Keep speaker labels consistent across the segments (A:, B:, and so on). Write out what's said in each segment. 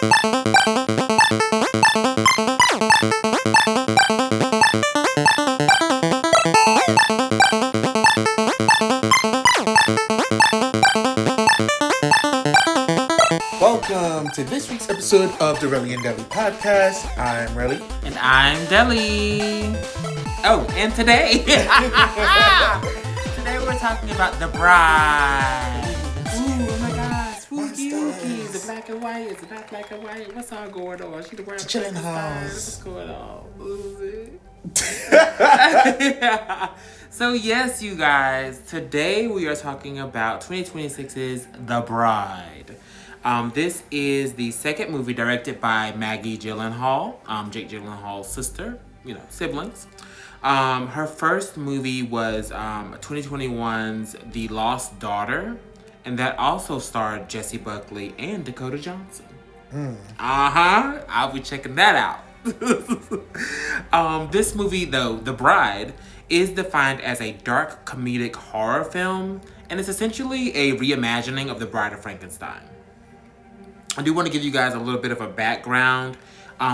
A: Welcome to this week's episode of the Relly and Deli podcast. I'm Relly.
B: And I'm Deli. Oh, and today, today we're talking about The Bride. Ooh, oh my gosh, spooky. The black and white. Is it not black and white? What's all going on? She the wearing
A: Chilling house.
B: What's going on? So yes, you guys, today we are talking about 2026's The Bride. This is the second movie directed by Maggie Gyllenhaal, Jake Gyllenhaal's sister, siblings. Her first movie was 2021's The Lost Daughter, and that also starred Jessie Buckley and Dakota Johnson. I'll be checking that out. This movie, though, The Bride, is defined as a dark comedic horror film, and it's essentially a reimagining of The Bride of Frankenstein. I do want to give you guys a little bit of a background.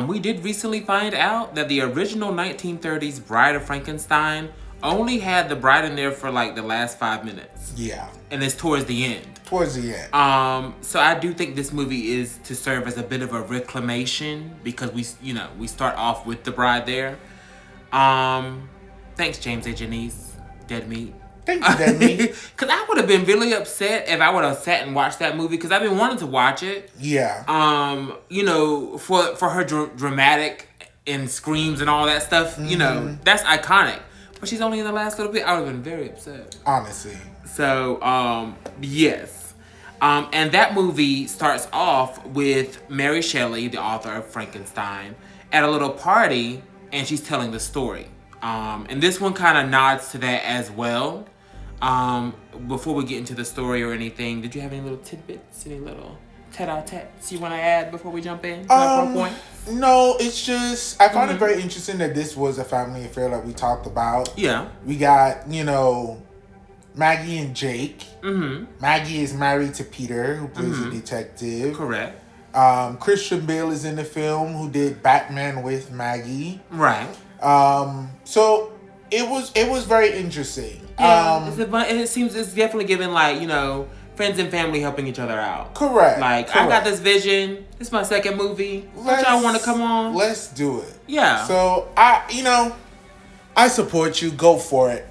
B: We did recently find out that the original 1930s Bride of Frankenstein only had the bride in there for like the last 5 minutes.
A: Yeah.
B: And it's towards the end. So I do think this movie is to serve as a bit of a reclamation because we start off with the bride there. Thanks, James and Janice. Dead Meat.
A: Thank you, Dead Meat.
B: Because I would have been really upset if I would have sat and watched that movie because I've been wanting to watch it.
A: Yeah.
B: For her dramatic and screams and all that stuff, that's iconic. But she's only in the last little bit. I would have been very upset.
A: Honestly.
B: So, yes. And that movie starts off with Mary Shelley, the author of Frankenstein, at a little party, and she's telling the story. And this one kind of nods to that as well. Before we get into the story or anything, did you have any little tidbits, any little tete-a-tetes you want to add before we jump in?
A: No, it's just, I found it very interesting that this was a family affair like we talked about.
B: Yeah.
A: We got, Maggie and Jake. Mm-hmm. Maggie is married to Peter, who plays a detective.
B: Correct.
A: Christian Bale is in the film, who did Batman with Maggie.
B: Right.
A: So it was very interesting.
B: Yeah, it seems it's definitely giving friends and family helping each other out.
A: Correct.
B: I got this vision. This is my second movie. Don't y'all want to come on?
A: Let's do it.
B: Yeah.
A: So I support you. Go for it.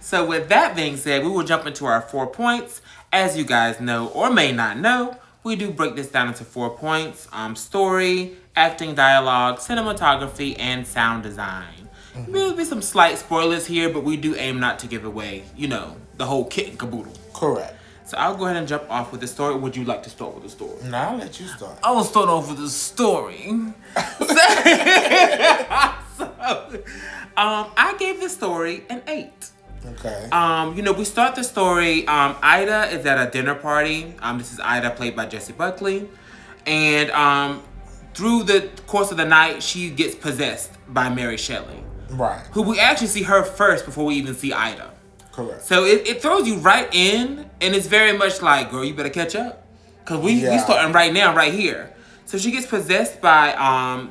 B: So with that being said, we will jump into our 4 points. As you guys know or may not know, we do break this down into 4 points. Story, acting, dialogue, cinematography, and sound design. There'll be some slight spoilers here, but we do aim not to give away, the whole kit and caboodle.
A: Correct.
B: So I'll go ahead and jump off with the story. Would you like to start with the story?
A: No, I'll let you start.
B: I will start off with the story. I gave the story an 8.
A: Okay.
B: We start the story. Ida is at a dinner party. This is Ida, played by Jessie Buckley. And through the course of the night, she gets possessed by Mary Shelley.
A: Right.
B: Who we actually see her first before we even see Ida.
A: Correct.
B: So it throws you right in, and it's very much like, girl, you better catch up. Because we starting right now, right here. So she gets possessed by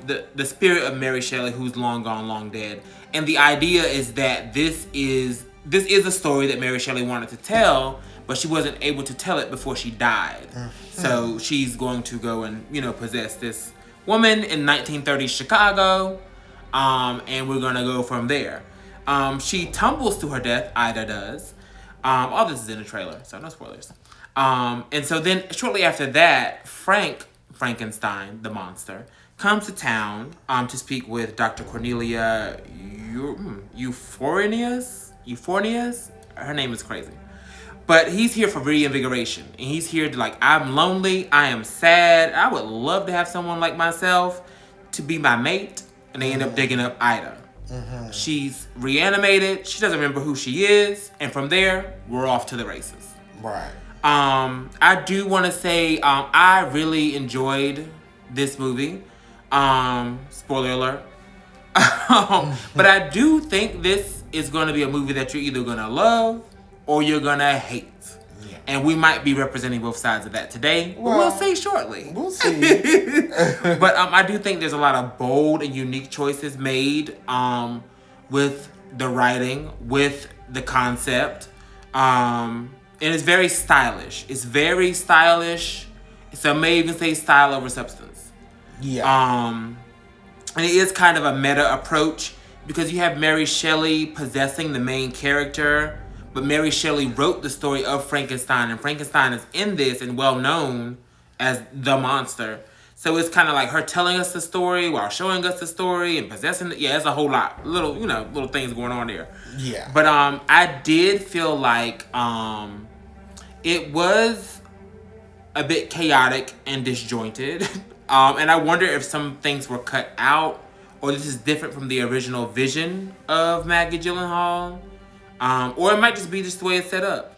B: the spirit of Mary Shelley, who's long gone, long dead. And the idea is that this is a story that Mary Shelley wanted to tell, but she wasn't able to tell it before she died. Mm-hmm. So she's going to go and, possess this woman in 1930s Chicago, and we're going to go from there. She tumbles to her death, Ida does. All this is in the trailer, so no spoilers. And so then shortly after that, Frankenstein, the monster, comes to town to speak with Dr. Cornelia Euphornius. Her name is crazy. But he's here for reinvigoration. And he's here to I'm lonely, I am sad, I would love to have someone like myself to be my mate. And they end up digging up Ida. Mm-hmm. She's reanimated. She doesn't remember who she is. And from there, we're off to the races.
A: Right.
B: I do want to say I really enjoyed this movie. Spoiler alert. But I do think this is going to be a movie that you're either going to love or you're going to hate.
A: Yeah.
B: And we might be representing both sides of that today. Well, we'll see shortly.
A: We'll see.
B: But I do think there's a lot of bold and unique choices made with the writing, with the concept. And it's very stylish. It's very stylish. So I may even say style over substance.
A: Yeah.
B: And it is kind of a meta approach because you have Mary Shelley possessing the main character, but Mary Shelley wrote the story of Frankenstein, and Frankenstein is in this and well known as the monster. So it's kind of like her telling us the story while showing us the story and possessing it. Yeah, it's a whole lot. Little things going on there.
A: Yeah.
B: But I did feel like it was a bit chaotic and disjointed. And I wonder if some things were cut out or this is different from the original vision of Maggie Gyllenhaal. Or it might just be just the way it's set up.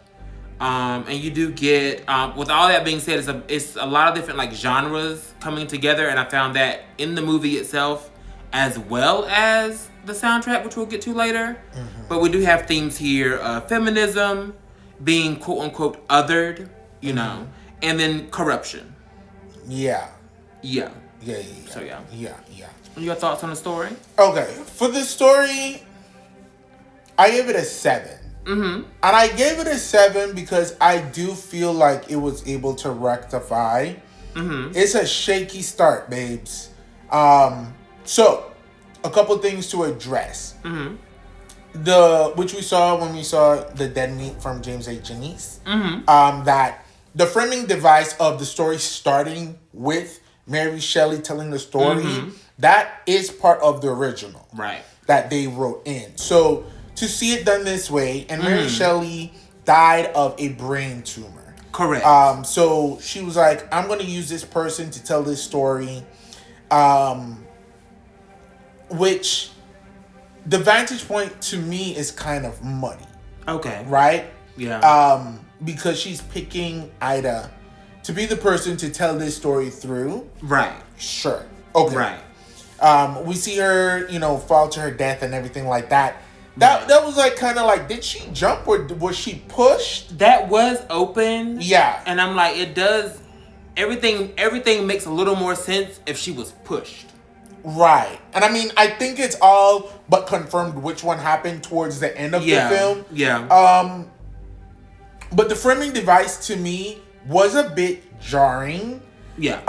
B: And you do get, with all that being said, it's a lot of different like genres coming together. And I found that in the movie itself as well as the soundtrack, which we'll get to later. Mm-hmm. But we do have themes here of feminism, being quote unquote othered, you know, and then corruption.
A: Yeah.
B: Yeah.
A: Yeah.
B: So yeah.
A: Yeah.
B: Your thoughts on the story?
A: Okay. For the story, I gave it a 7. Mm-hmm. And I gave it a 7 because I do feel like it was able to rectify. Mm-hmm. It's a shaky start, babes. So, a couple things to address. Mm-hmm. Which we saw when we saw the dead meat from James A. Janice. Mm-hmm. That the framing device of the story starting with Mary Shelley telling the story, that is part of the original.
B: Right.
A: That they wrote in. So, to see it done this way, and Mary Shelley died of a brain tumor.
B: Correct.
A: So, she was like, I'm going to use this person to tell this story. Which, the vantage point to me is kind of muddy.
B: Okay.
A: Right?
B: Yeah.
A: Because she's picking Ida to be the person to tell this story through.
B: Right.
A: Sure. Okay.
B: Right.
A: We see her, fall to her death and everything like that. That was like kind of like, did she jump or was she pushed?
B: That was open.
A: Yeah.
B: And I'm like, it does, everything makes a little more sense if she was pushed.
A: Right. And I mean, I think it's all but confirmed which one happened towards the end of the film.
B: Yeah.
A: But the framing device to me was a bit jarring.
B: Yeah.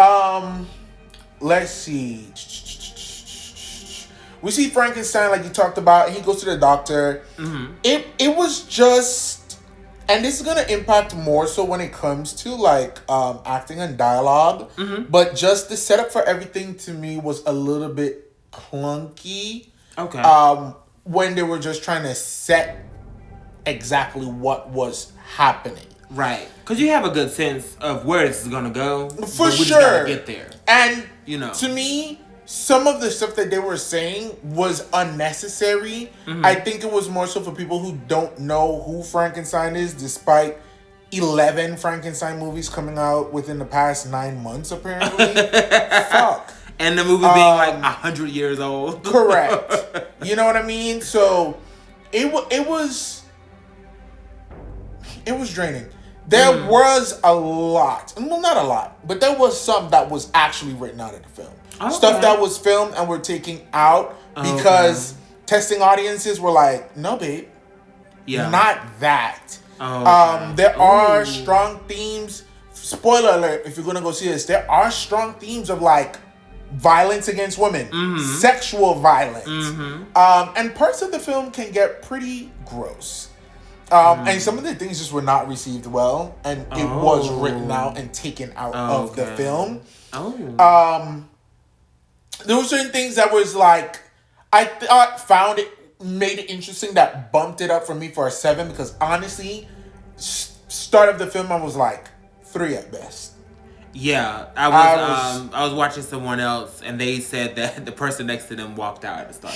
A: Let's see. We see Frankenstein, like you talked about, and he goes to the doctor. Mm-hmm. It was just, and this is gonna impact more so when it comes to like acting and dialogue. Mm-hmm. But just the setup for everything to me was a little bit clunky.
B: Okay.
A: When they were just trying to set exactly what was happening.
B: Right. Because you have a good sense of where this is gonna go.
A: For
B: we
A: sure.
B: Just gotta get there.
A: And to me, some of the stuff that they were saying was unnecessary. Mm-hmm. I think it was more so for people who don't know who Frankenstein is, despite 11 Frankenstein movies coming out within the past 9 months, apparently. Fuck.
B: And the movie being like 100 years old.
A: Correct. You know what I mean? So, it was draining. There was a lot. Well, not a lot. But there was some that was actually written out of the film. Okay. Stuff that was filmed and were taken out because testing audiences were like, no, babe. Yeah. Not that. There are strong themes. Spoiler alert, if you're going to go see this. There are strong themes of like violence against women. Mm-hmm. Sexual violence. Mm-hmm. And parts of the film can get pretty gross. And some of the things just were not received well. And it was written out and taken out of the film. There were certain things that was like, I made it interesting that bumped it up for me for a 7 because honestly, start of the film I was like 3 at best.
B: Yeah, I was watching someone else and they said that the person next to them walked out at the start.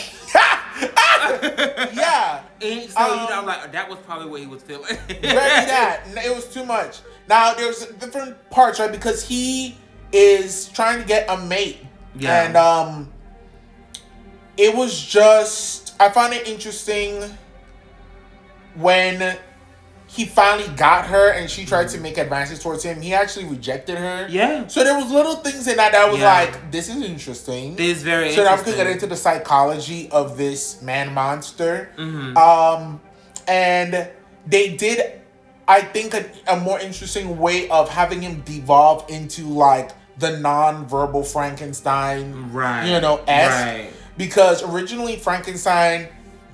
A: Yeah.
B: And so I'm like, that was probably what he was feeling.
A: Very that. It was too much. Now there's different parts, right? Because he is trying to get a mate. Yeah. And it was just, I found it interesting when he finally got her and she tried to make advances towards him, he actually rejected her.
B: Yeah.
A: So there was little things in that was like, this is interesting.
B: This is very
A: so
B: interesting.
A: So now we could get into the psychology of this man monster. And they did, I think, a more interesting way of having him devolve into like the non-verbal Frankenstein, Right. Because originally Frankenstein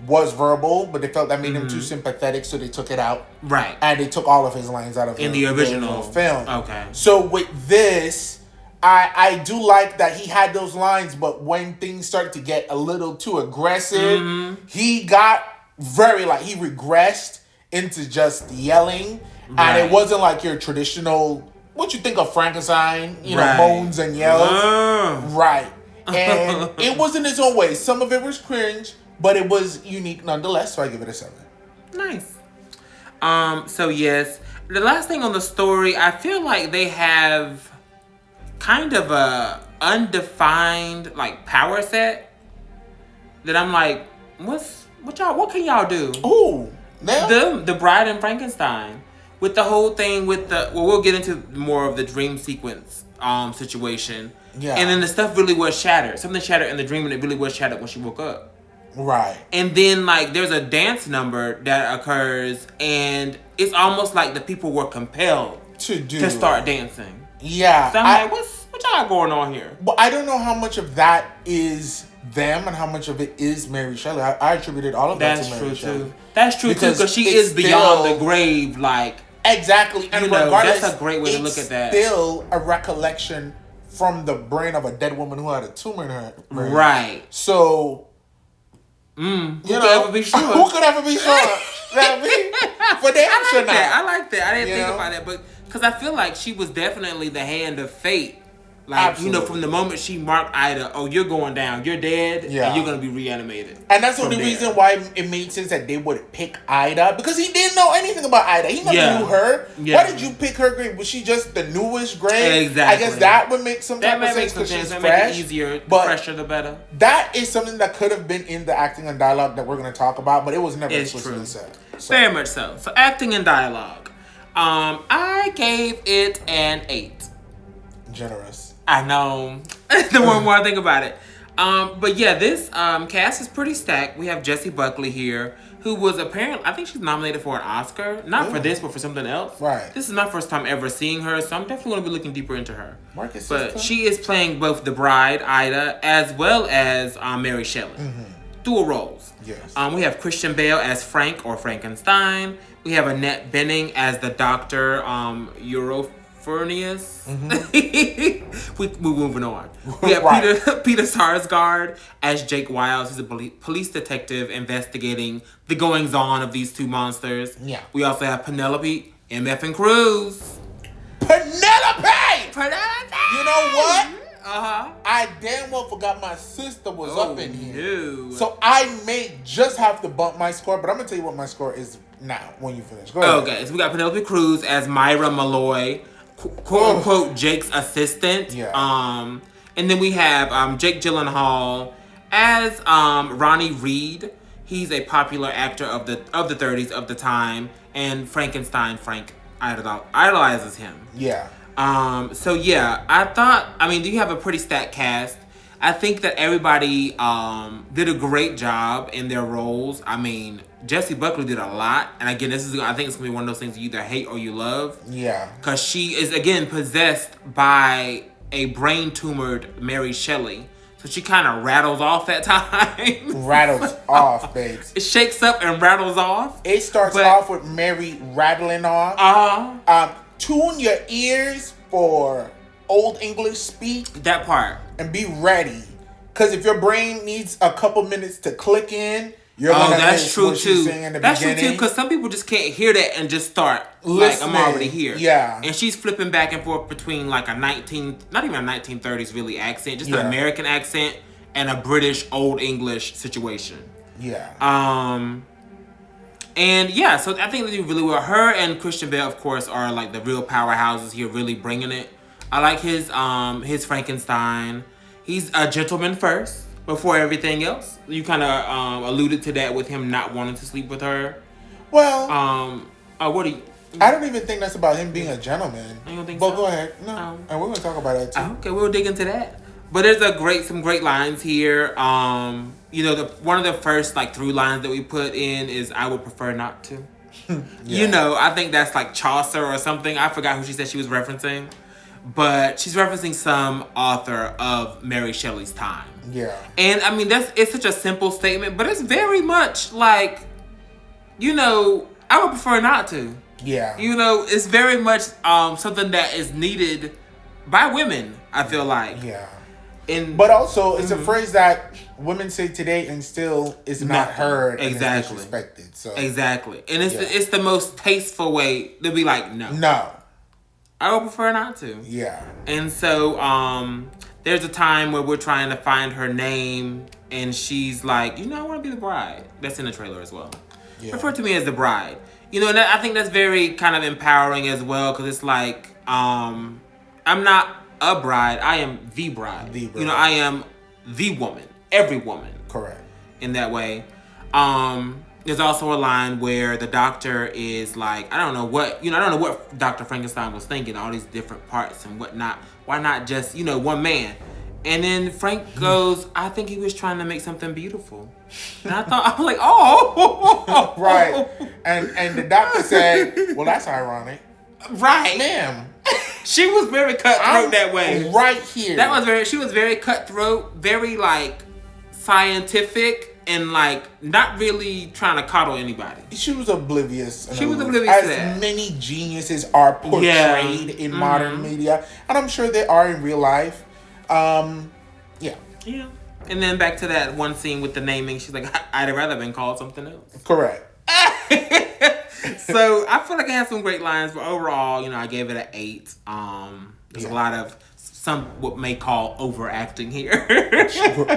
A: was verbal, but they felt that made him too sympathetic, so they took it out.
B: Right.
A: And they took all of his lines out of
B: the original
A: film.
B: Okay.
A: So with this, I do like that he had those lines, but when things started to get a little too aggressive, he got very he regressed into just yelling. Right. And it wasn't like your traditional, what you think of Frankenstein, moans and yells. Right. And it was in its own way. Some of it was cringe, but it was unique nonetheless, so I give it a 7.
B: Nice. So yes, the last thing on the story, I feel like they have kind of a undefined power set that I'm like, what can y'all do?
A: Ooh,
B: the Bride and Frankenstein with the whole thing with we'll get into more of the dream sequence situation. Yeah. And then the stuff really was shattered. Something shattered in the dream and it really was shattered when she woke up.
A: Right.
B: And then there's a dance number that occurs and it's almost like the people were compelled to start dancing.
A: Yeah.
B: So I'm like, what y'all going on here?
A: But I don't know how much of that is them and how much of it is Mary Shelley. I attributed all of that to Mary Shelley.
B: That's true too, because she is beyond the grave,
A: exactly. And regardless,
B: that's a great way to look at that.
A: Still a recollection from the brain of a dead woman who had a tumor in her brain.
B: Right.
A: So
B: who could ever be sure?
A: Who could ever be sure? That me? For damn sure not.
B: I like that. I didn't think about that, but because I feel like she was definitely the hand of fate. From the moment she marked Ida, oh, you're going down, you're dead, and you're going to be reanimated.
A: And that's the only reason why it made sense that they would pick Ida, because he didn't know anything about Ida. He never knew her. Yeah. Why did you pick her grave? Was she just the newest grave?
B: Exactly.
A: I guess that would make some type of sense because she's fresh. Make
B: it easier, the fresher the better.
A: That is something that could have been in the acting and dialogue that we're going to talk about, but it was never explicitly said.
B: So. Very much so. So acting and dialogue. I gave it an 8.
A: Generous.
B: I know. The more I think about it. But yeah, this cast is pretty stacked. We have Jessie Buckley here, who was apparently, I think she's nominated for an Oscar. Not for this, but for something else.
A: Right.
B: This is my first time ever seeing her, so I'm definitely going to be looking deeper into her.
A: But
B: sister. She is playing both the bride, Ida, as well as Mary Shelley. Mm-hmm. Dual roles.
A: Yes.
B: We have Christian Bale as Frank or Frankenstein. We have Annette Bening as the doctor, Furnius. Mm-hmm. We're moving on. We have Peter Sarsgaard as Jake Wiles. He's a police detective investigating the goings-on of these two monsters.
A: Yeah.
B: We also have Penelope motherf'n Cruz.
A: Penelope! You know what? I damn well forgot my sister was up in here. No. So I may just have to bump my score, but I'm going to tell you what my score is now when you finish. Go ahead.
B: Okay, so we got Penelope Cruz as Myra Malloy, quote unquote Jake's assistant.
A: Yeah.
B: And then we have Jake Gyllenhaal as Ronnie Reed. He's a popular actor of the 30s of the time, and Frankenstein Frank idolizes him.
A: Yeah.
B: So yeah, you have a pretty stacked cast. I think that everybody did a great job in their roles. I mean, Jessie Buckley did a lot, and again, I think it's gonna be one of those things you either hate or you love.
A: Yeah.
B: Because she is again possessed by a brain tumored Mary Shelley, so she kind of rattles off at times.
A: Rattles off, babes.
B: It shakes up and rattles off.
A: It starts off with Mary rattling off. Tune your ears for Old English speak.
B: That part.
A: And be ready. Because if your brain needs a couple minutes to click in, you're going to miss what she's saying in the beginning. That's true too, because
B: some people just can't hear that and just start listening. I'm already here.
A: Yeah.
B: And she's flipping back and forth between not even a 1930s really accent, just an American accent and a British Old English situation.
A: Yeah.
B: And yeah, so I think they do really well. Her and Christian Bale, of course, are the real powerhouses here, really bringing it. I like his Frankenstein. He's a gentleman first before everything else. You kind of alluded to that with him not wanting to sleep with her.
A: Well,
B: Oh, what do you?
A: I don't even think that's about him being a gentleman.
B: You don't think
A: but
B: so?
A: Go ahead. No. And we're gonna talk about that too.
B: Okay, we'll dig into that. But there's some great lines here. One of the first like through lines that we put in is "I would prefer not to." I think that's like Chaucer or something. I forgot who she said she was referencing, but she's referencing some author of Mary Shelley's time.
A: Yeah.
B: And I mean it's such a simple statement, but it's very much like, I would prefer not to.
A: Yeah.
B: It's very much something that is needed by women, I feel like.
A: Yeah.
B: But
A: also, it's a phrase that women say today and still is not heard
B: and
A: is disrespected. So
B: exactly, and it's the most tasteful way to be like, no, I would prefer not to.
A: Yeah,
B: and so there's a time where we're trying to find her name, and she's like, I want to be the bride. That's in the trailer as well. Yeah. Refer to me as the bride. And I think that's very kind of empowering as well, because it's like, I'm not a bride, I am the bride. The bride. I am the woman, every woman.
A: Correct.
B: In that way. There's also a line where the doctor is like, I don't know what Dr. Frankenstein was thinking, all these different parts and whatnot. Why not just, one man? And then Frank goes, I think he was trying to make something beautiful. And I was like, oh.
A: Right. And the doctor said, well, that's ironic.
B: Right.
A: Ma'am.
B: She was very cutthroat that way.
A: Right here.
B: She was very cutthroat, very like scientific, and like not really trying to coddle anybody.
A: She was oblivious.
B: She was oblivious to that.
A: As many geniuses are portrayed in modern media, and I'm sure they are in real life. Yeah.
B: And then back to that one scene with the naming. She's like, I'd rather been called something else.
A: Correct.
B: So I feel like I had some great lines, but overall, I gave it an 8. There's a lot of what may call overacting here.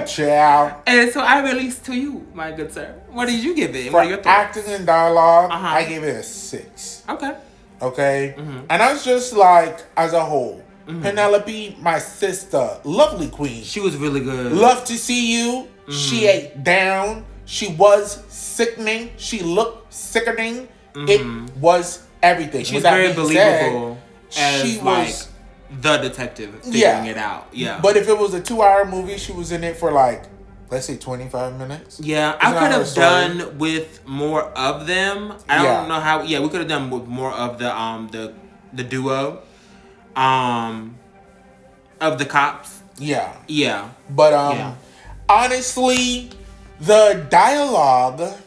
A: Ciao.
B: And so I release to you, my good sir. What did you give it?
A: For acting and dialogue, I gave it a 6.
B: Okay.
A: Mm-hmm. And I was just like, as a whole, Penelope, my sister, lovely queen.
B: She was really good.
A: Love to see you. She ate down. She was sickening. She looked sickening. It was everything.
B: She's very believable as was the detective figuring it out. Yeah.
A: But if it was a 2-hour movie, she was in it for like, let's say 25 minutes.
B: Yeah, I could have done with more of them. I don't know how. Yeah, we could have done with more of the duo, of the cops.
A: Yeah.
B: Yeah.
A: But honestly, the dialogue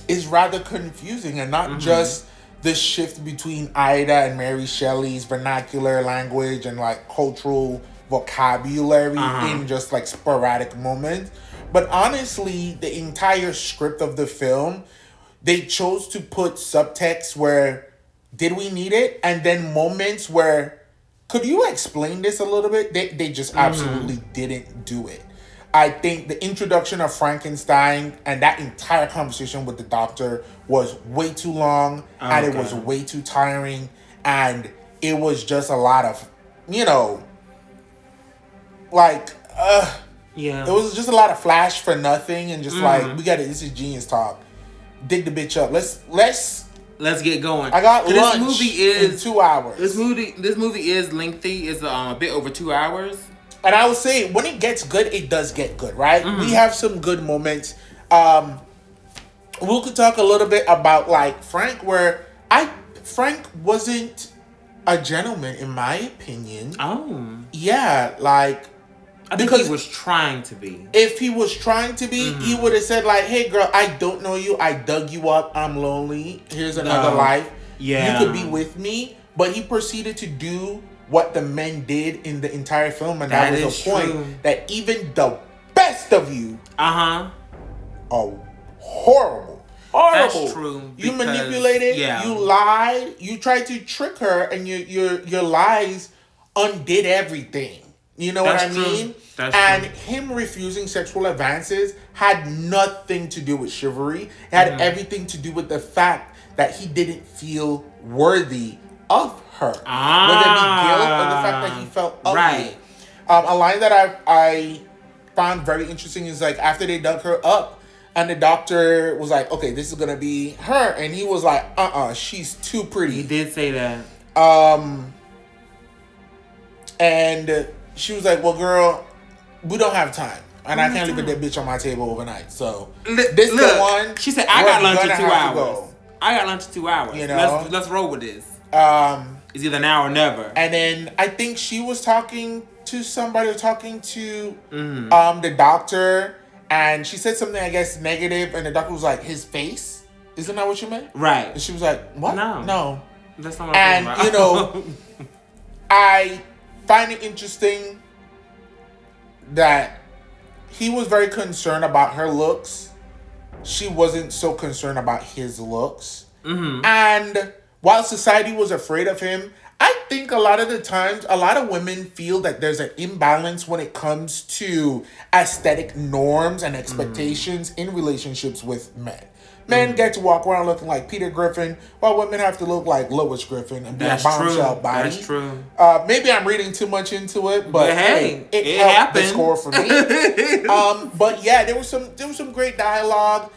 A: is rather confusing, and not just the shift between Ida and Mary Shelley's vernacular language and like cultural vocabulary in just like sporadic moments. But honestly, the entire script of the film, they chose to put subtext where, did we need it? And then moments where, could you explain this a little bit? They just absolutely didn't do it. I think the introduction of Frankenstein and that entire conversation with the doctor was way too long, and it was way too tiring, and it was just a lot of, like, it was just a lot of flash for nothing, and just like, this is genius talk. Dig the bitch up. Let's get going. I got lunch in 2 hours.
B: This movie is lengthy. It's a bit over 2 hours.
A: And I would say, when it gets good, it does get good, right? We have some good moments. We could talk a little bit about, like, Frank, where Frank wasn't a gentleman, in my opinion.
B: Oh.
A: Yeah, like...
B: I think he was trying to be.
A: If he was trying to be, he would have said, like, hey, girl, I don't know you. I dug you up. I'm lonely. Here's another life. Yeah. You could be with me. But he proceeded to do what the men did in the entire film, and that was the point that even the best of you are horrible.
B: That's true.
A: You manipulated, you lied, you tried to trick her, and your lies undid everything. You know what I mean? And him refusing sexual advances had nothing to do with chivalry. It had everything to do with the fact that he didn't feel worthy of her. Whether it be guilt or the fact that he felt ugly. Right. A line that I found very interesting is, like, after they dug her up, And the doctor was like, okay, this is gonna be her. And he was like, she's too pretty.
B: He did say that.
A: And she was like, well, girl, we don't have time. And I can't leave a dead bitch on my table overnight. So this
B: look,
A: the one.
B: She said, I got lunch in 2 hours. I got lunch in 2 hours. You know? Let's roll with this. It's either now or never.
A: And then I think she was talking to somebody, the doctor, and she said something, I guess, negative, and the doctor was like, his face? Isn't that what you meant?
B: Right.
A: And she was like, what? No.
B: That's not what I'm talking
A: about. I find it interesting that he was very concerned about her looks. She wasn't so concerned about his looks. Mm-hmm. And while society was afraid of him, I think a lot of the times, a lot of women feel that there's an imbalance when it comes to aesthetic norms and expectations in relationships with men. Men get to walk around looking like Peter Griffin, while women have to look like Lois Griffin and be a bombshell body. That's true. Maybe I'm reading too much into it, but hey, it helped the score for me. But yeah, there was some great dialogue.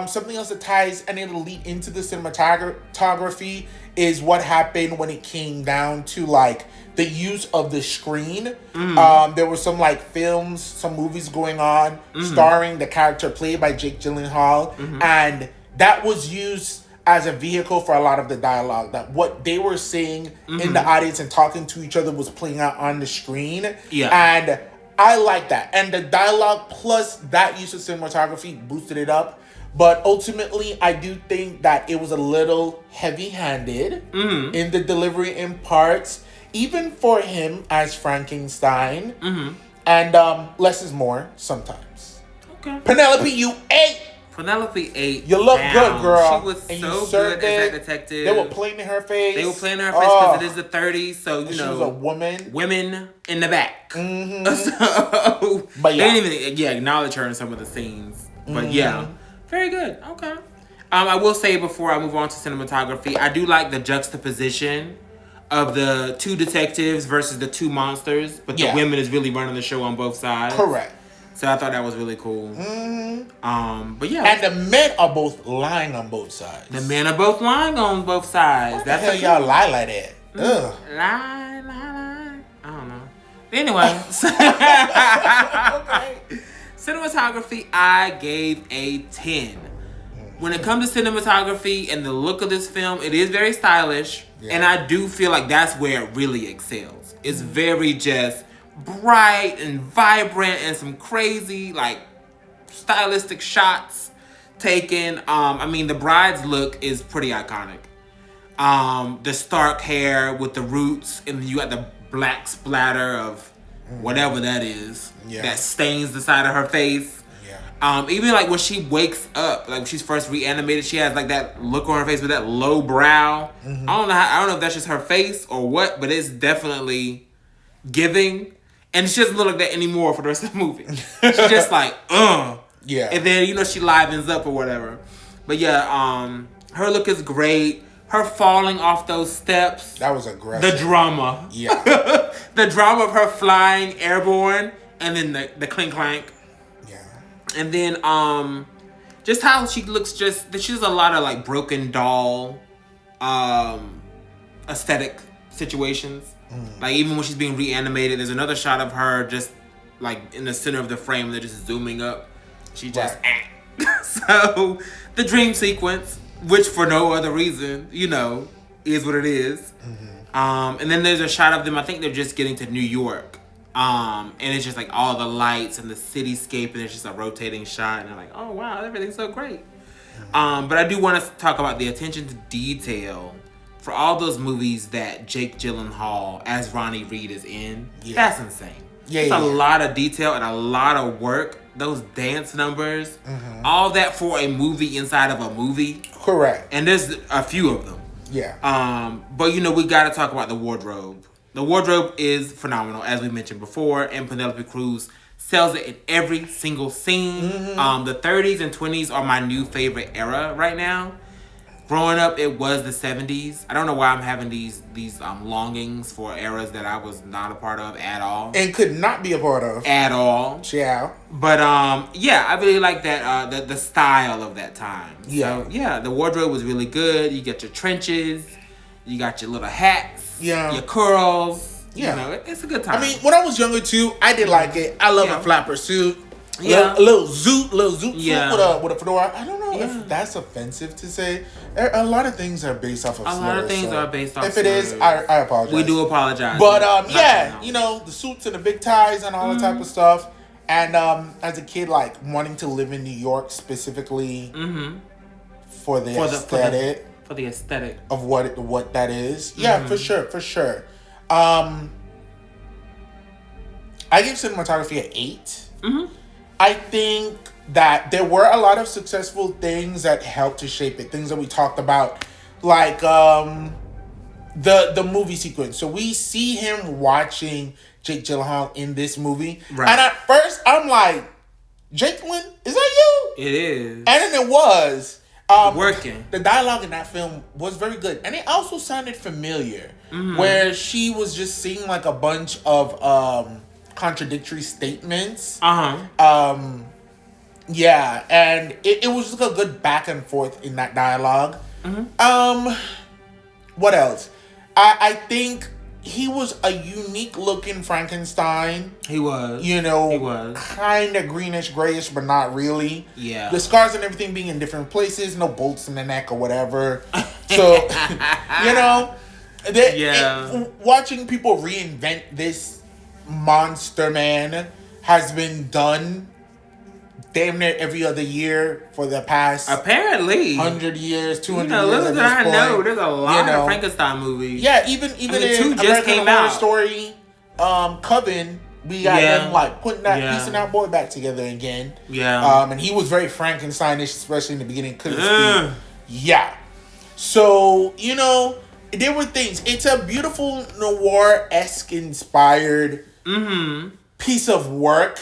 A: Something else that ties and it'll lead into the cinematography is what happened when it came down to like the use of the screen. There were some like films, some movies going on starring the character played by Jake Gyllenhaal, and that was used as a vehicle for a lot of the dialogue. That what they were saying in the audience and talking to each other was playing out on the screen. Yeah, and I like that. And the dialogue plus that use of cinematography boosted it up. But ultimately, I do think that it was a little heavy-handed in the delivery in parts, even for him as Frankenstein. And less is more sometimes. Okay. Penelope, you ate.
B: Penelope ate.
A: You look good, girl.
B: She was so good as that detective.
A: They were playing in her face.
B: Because it is the 30s, so you know.
A: She was a woman.
B: Women in the back. So, but yeah. They didn't even acknowledge her in some of the scenes. But yeah. Very good. Okay. I will say before I move on to cinematography, I do like the juxtaposition of the two detectives versus the two monsters, but the women is really running the show on both sides. Correct. So I thought that was really cool. But yeah.
A: And the men are both lying on both sides.
B: The men are both lying on both sides.
A: Why the hell y'all lie like that? Ugh.
B: Lie. I don't know. Anyway. Okay. Cinematography, I gave a 10. When it comes to cinematography and the look of this film, it is very stylish. Yeah. And I do feel like that's where it really excels. It's very just bright and vibrant and some crazy, like, stylistic shots taken. I mean, the bride's look is pretty iconic. The stark hair with the roots, and you got the black splatter of whatever that is, that stains the side of her face. Yeah. Even like when she wakes up, like when she's first reanimated, she has like that look on her face with that low brow. I don't know if that's just her face or what, but it's definitely giving. And she doesn't look like that anymore for the rest of the movie. She's just like, yeah. And then she livens up or whatever. But yeah, her look is great. Her falling off those steps.
A: That was aggressive.
B: The drama. Yeah. The drama of her flying airborne and then the clink clank. Yeah. And then just how she looks, she has a lot of like broken doll aesthetic situations. Like even when she's being reanimated, there's another shot of her just like in the center of the frame. They're just zooming up. She just So the dream sequence, which for no other reason, is what it is. And then there's a shot of them, I think they're just getting to New York. And it's just like all the lights and the cityscape, and it's just a rotating shot. And they're like, oh wow, everything's so great. But I do want to talk about the attention to detail for all those movies that Jake Gyllenhaal as Ronnie Reed is in. Yeah. That's insane. It's a lot of detail and a lot of work. Those dance numbers, all that for a movie inside of a movie.
A: Correct.
B: And there's a few of them. Yeah. But we got to talk about the wardrobe. The wardrobe is phenomenal, as we mentioned before, and Penelope Cruz sells it in every single scene. The 30s and 20s are my new favorite era right now. growing up, it was the 70s. I don't know why I'm having these longings for eras that I was not a part of at all.
A: And could not be a part of.
B: At all.
A: Yeah.
B: But, yeah, I really like that, the style of that time.
A: Yeah.
B: So, yeah, the wardrobe was really good. You get your trenches. You got your little hats.
A: Yeah.
B: Your curls.
A: Yeah.
B: You know, it's a good time.
A: I mean, when I was younger, too, I did like it. I love a flapper suit.
B: Yeah.
A: A little zoot suit
B: Yeah.
A: with a fedora. I don't know if that's offensive to say. A lot of things are based off of slurs.
B: A lot of things are based off
A: If it is, I apologize.
B: We do apologize.
A: But, yeah, you know, the suits and the big ties and all that type of stuff. And as a kid, like, wanting to live in New York specifically for the aesthetic.
B: For the aesthetic.
A: Of what that is. Yeah, for sure. I give cinematography an 8. I think that there were a lot of successful things that helped to shape it. Things that we talked about, like the movie sequence. So we see him watching Jake Gyllenhaal in this movie, right. And at first I'm like, Jacqueline, is that you?
B: It is,
A: and then it was
B: working.
A: The dialogue in that film was very good, and it also sounded familiar, where she was just saying like a bunch of contradictory statements. Yeah, and it was just a good back and forth in that dialogue. What else? I think he was a unique looking Frankenstein.
B: He was.
A: You know,
B: he was
A: kind of greenish, grayish, but not really.
B: Yeah.
A: The scars and everything being in different places, no bolts in the neck or whatever. So, you know, watching people reinvent this monster man has been done damn near every other year for the past
B: apparently
A: 100 years, 200
B: years.
A: Little did I know,
B: there's a lot of Frankenstein movies.
A: Yeah, even in American Horror Story, Coven, we got them like putting that piecing that boy back together again.
B: Yeah.
A: And he was very Frankensteinish, especially in the beginning. Couldn't speak. Yeah. So, you know, there were things. It's a beautiful noir-esque inspired piece of work.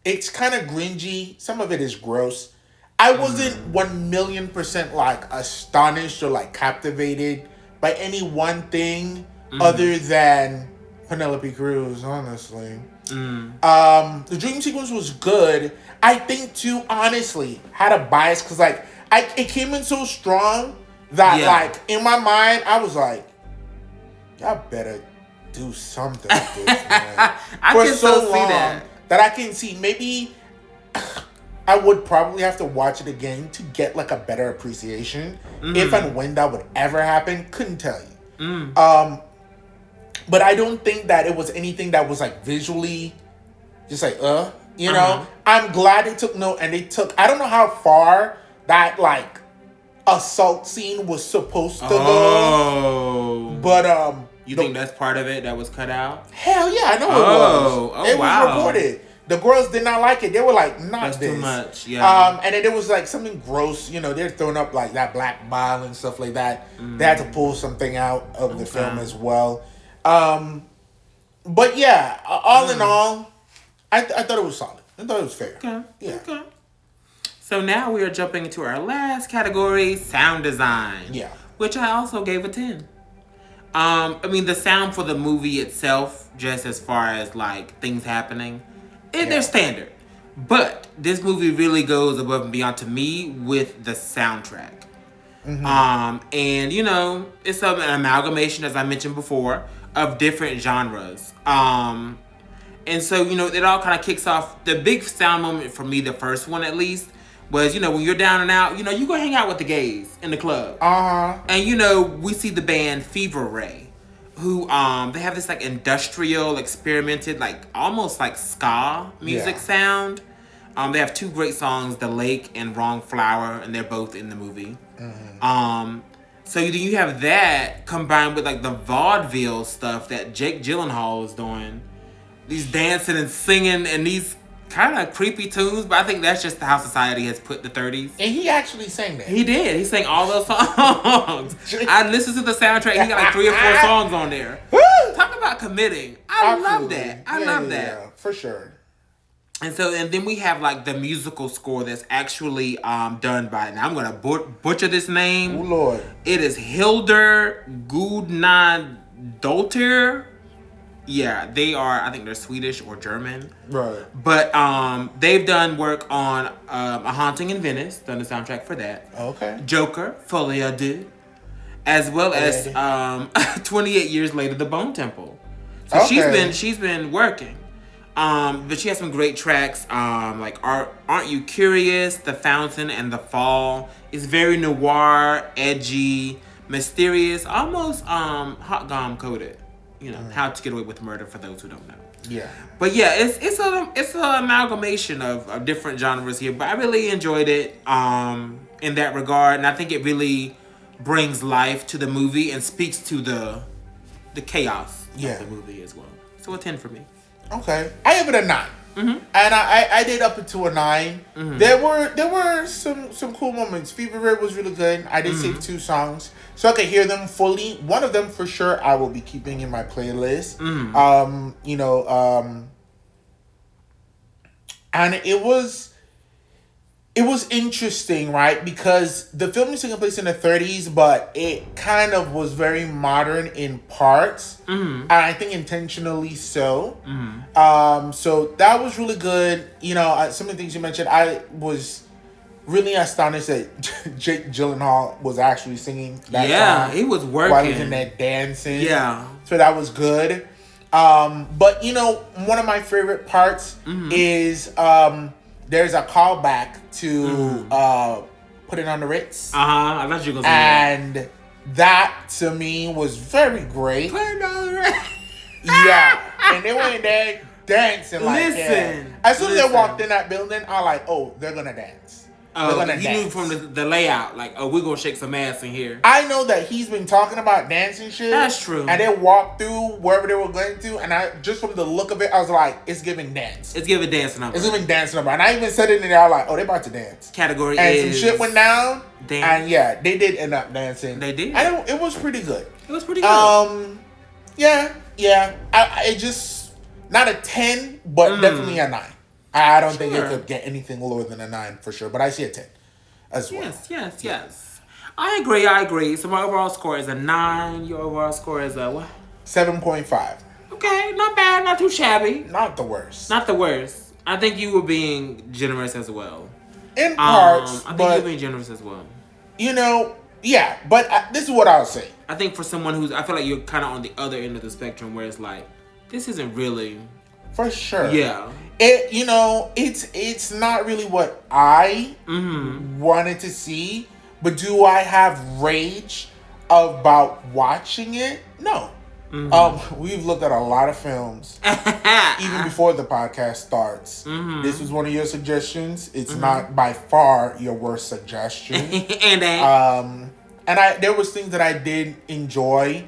A: It's kind of gringy. Some of it is gross. I wasn't 1,000,000% like astonished or like captivated by any one thing other than Penelope Cruz, honestly. The dream sequence was good. I think too, honestly, had a bias because like it came in so strong that like in my mind I was like, y'all better do something with this, man.
B: I
A: For
B: can
A: so
B: still
A: long,
B: see that.
A: That I can see. Maybe I would probably have to watch it again to get like a better appreciation. If and when that would ever happen, couldn't tell you. But I don't think that it was anything that was like visually just like you know. I'm glad they took note and they took. I don't know how far that like assault scene was supposed to go. But
B: you think that's part of it that was cut out?
A: Hell yeah, I know it was. It was reported. The girls did not like it. They were like, not
B: that's
A: this.
B: Too much, yeah.
A: And then it was like something gross. You know, they're throwing up like that black bile and stuff like that. They had to pull something out of the film as well. But yeah, all in all, I thought it was solid. I thought it was fair.
B: Okay.
A: Yeah.
B: Okay. So now we are jumping into our last category, sound design.
A: Yeah.
B: Which I also gave a 10. I mean, the sound for the movie itself, just as far as like things happening, they're standard. But this movie really goes above and beyond to me with the soundtrack. And you know, it's an amalgamation, as I mentioned before, of different genres. And so, you know, it all kind of kicks off. The big sound moment for me, the first one at least, was, you know, when you're down and out, you know, you go hang out with the gays in the club. And, you know, we see the band Fever Ray, who, they have this, like, industrial, experimented, like, almost like ska music sound. They have two great songs, The Lake and Wrong Flower, and they're both in the movie. So you have that combined with, like, the vaudeville stuff that Jake Gyllenhaal is doing. These dancing and singing and these kind of creepy tunes, but I think that's just how society has put the 30s.
A: And he actually sang that.
B: He did. He sang all those songs. I listened to the soundtrack. He got like 3 or 4 songs on there. Talk about committing. I love that. I love that.
A: Yeah, for sure.
B: And then we have like the musical score that's actually done by, now I'm gonna butcher this name.
A: Oh Lord.
B: It is Hildur Gudnadottir. Yeah, they are, I think they're Swedish or German.
A: Right.
B: But they've done work on A Haunting in Venice, done the soundtrack for that.
A: Okay.
B: Joker, Folie à Deux, as well as 28 Years Later, The Bone Temple. So she's been working. But she has some great tracks, like Aren't You Curious, The Fountain, and The Fall. It's very noir, edgy, mysterious, almost hot gum coded. You know, How to Get Away with Murder for those who don't know.
A: Yeah.
B: But yeah, it's an amalgamation of different genres here. But I really enjoyed it in that regard, and I think it really brings life to the movie and speaks to the chaos of the movie as well. So a 10 for me.
A: Okay, I give it a 9, and I did up into a 9. There were some cool moments. Fever Red was really good. I did save 2 songs so I could hear them fully. One of them for sure I will be keeping in my playlist. And it was interesting, right? Because the film is taking place in the 30s, but it kind of was very modern in parts. And I think intentionally so. So that was really good. You know, some of the things you mentioned, I was really astonished that Jake Gyllenhaal was actually singing that song.
B: Yeah, he was working.
A: While he was in there dancing.
B: Yeah.
A: So that was good. But, you know, one of my favorite parts is... there's a callback to Put It on the Ritz.
B: I thought you were going to say
A: and that to me was very great.
B: Put it on the Ritz.
A: Yeah. And they went in there dancing like
B: Listen.
A: As soon as they walked in that building, I was like, oh, they're going to dance.
B: You knew from the layout, like, oh, we're going to shake some ass in here.
A: I know that he's been talking about dancing shit.
B: That's true.
A: And they walked through wherever they were going to, and I just from the look of it, I was like, it's giving dance.
B: It's giving dance number.
A: It's giving dance number. And I even said it in there, I was like, oh, they about to dance.
B: Category
A: and
B: is...
A: some shit went down.
B: Dance.
A: And yeah, they did end up dancing.
B: They did.
A: And it was pretty good.
B: It was pretty good.
A: Yeah. It just, not a 10, but definitely a 9. I don't think it could get anything lower than a 9 for sure, but I see a 10 as well.
B: Yes. I agree. So my overall score is a 9. Your overall score is a what?
A: 7.5.
B: Okay, not bad, not too shabby.
A: Not the worst.
B: I think you were being generous as well.
A: In parts,
B: I think you were being generous as well.
A: You know, yeah, but this is what I'll say.
B: I think for someone I feel like you're kind of on the other end of the spectrum where it's like, this isn't really...
A: For sure.
B: Yeah.
A: It's not really what I wanted to see, but do I have rage about watching it? No. We've looked at a lot of films even before the podcast starts. This was one of your suggestions. It's not by far your worst suggestion. And there was things that I did enjoy.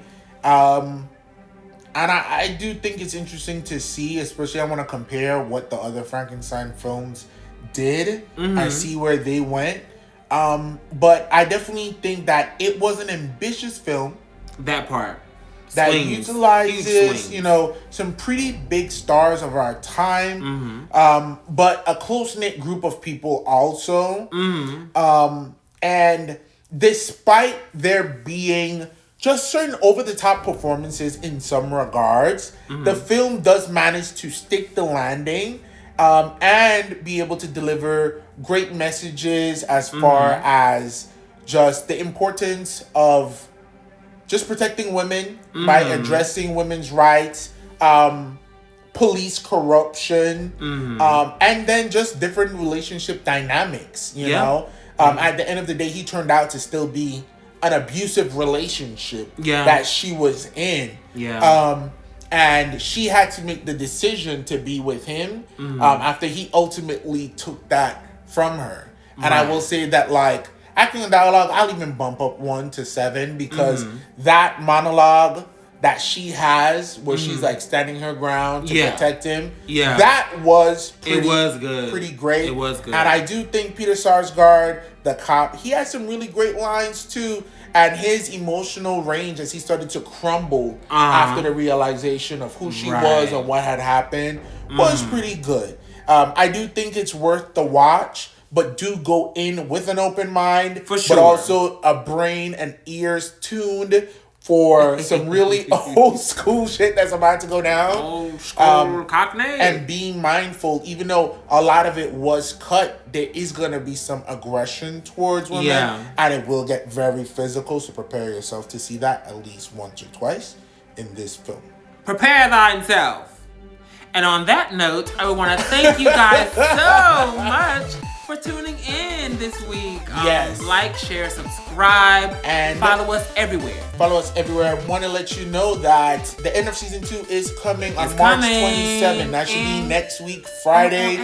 A: And I do think it's interesting to see, especially I want to compare what the other Frankenstein films did and see where they went. But I definitely think that it was an ambitious film.
B: That part.
A: That utilizes, some pretty big stars of our time. But a close-knit group of people also. And despite there being... just certain over-the-top performances in some regards, the film does manage to stick the landing and be able to deliver great messages as far as just the importance of just protecting women by addressing women's rights, police corruption, and then just different relationship dynamics, you know? At the end of the day, he turned out to still be an abusive relationship that she was in. And she had to make the decision to be with him after he ultimately took that from her. And I will say that, like, acting and dialogue, I'll even bump up 1 to 7 because that monologue that she has where she's like standing her ground to protect him, that was pretty great.
B: It was good.
A: And I do think Peter Sarsgaard, the cop, he had some really great lines too. And his emotional range as he started to crumble after the realization of who she was and what had happened was pretty good. I do think it's worth the watch, but do go in with an open mind,
B: for sure,
A: but also a brain and ears tuned for some really old school shit that's about to go down.
B: Old school Cockney.
A: And being mindful, even though a lot of it was cut, there is going to be some aggression towards women. And it will get very physical, so prepare yourself to see that at least once or twice in this film.
B: Prepare thyself. And on that note, I would want to thank you guys so much for tuning in this week.
A: Yes.
B: Like, share, subscribe, and follow us everywhere.
A: Follow us everywhere. I want to let you know that the end of season 2 is coming on March 27th. That should be next week, Friday.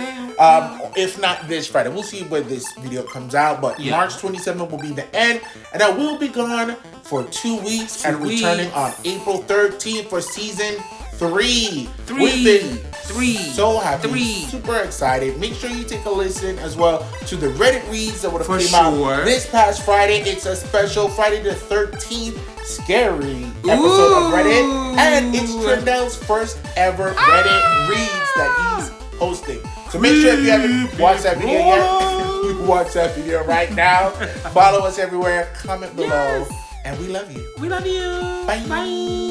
A: If not this Friday. We'll see when this video comes out. But March 27th will be the end. And I will be gone for 2 weeks and returning on April 13th for season 3. We've been so happy, super excited. Make sure you take a listen as well to the Reddit reads that would have came out this past Friday. It's a special Friday the 13th scary episode of Reddit, and it's Trindell's first ever Reddit reads that he's hosting. So make sure if you haven't watched that video yet, you watch that video right now. Follow us everywhere, comment below, and we love you.
B: We love you.
A: Bye.